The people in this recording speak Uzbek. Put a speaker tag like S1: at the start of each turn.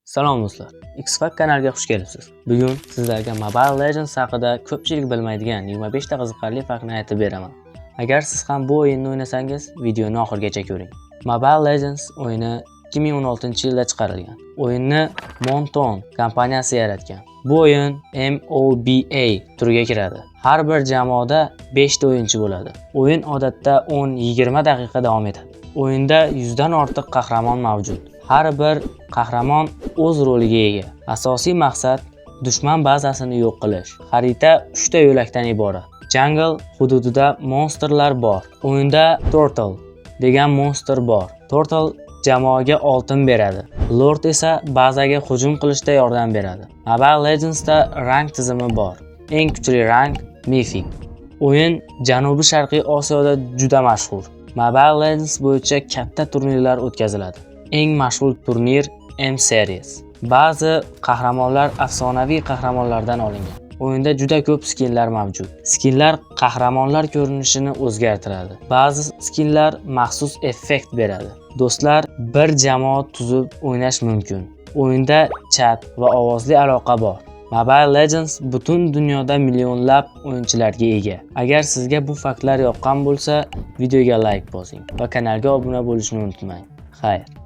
S1: Salom do'stlar, Xfact kanaliga xush kelibsiz. Bugun sizlarga Mobile Legends haqida ko'pchilik bilmaydigan 25 ta qiziqarli faktni aytib beraman. Agar siz ham bu o'yinni o'ynasangiz, videoni oxirigacha ko'ring. Mobile Legends o'yini 2016-yilda chiqarilgan. O'yinni Monton kompaniyasi yaratgan. Bu o'yin MOBA turiga kiradi. Har bir jamoada 5 ta o'yinchi bo'ladi. O'yin odatda 10-20 daqiqa davom etadi. O'yinda 100 dan ortiq qahramon mavjud. Har bir qahramon o'z roliga ega. Asosiy maqsad dushman bazasini yo'q qilish. Xarita 3 ta yo'lakdan iborat. Jungle hududida monsterlar bor. O'yinda Turtle degan monster bor. Turtle jamoaga oltin beradi. Lord esa bazaga hujum qilishda yordam beradi. Mobile Legendsda rank tizimi bor. Eng kuchli rank Mythic. O'yin Janubi-Sharqiy Osiyoda juda mashhur. Mobile Legends bo'yicha katta turnirlar o'tkaziladi. Eng mashhur turnir M-Series. Ba'zi qahramonlar afsonaviy qahramonlardan olingan. O'yinda juda ko'p skinlar mavjud. Skinlar qahramonlar ko'rinishini o'zgartiradi. Ba'zi skinlar maxsus effekt beradi. Do'stlar bir jamoa tuzib o'ynash mumkin. O'yinda chat va ovozli aloqa bor. Mobile Legends butun dunyoda millionlab o'yinchilarga ega. Agar sizga bu faktlar yoqqan bo'lsa, videoga like bosing va kanalga obuna bo'lishni unutmang. Xayr.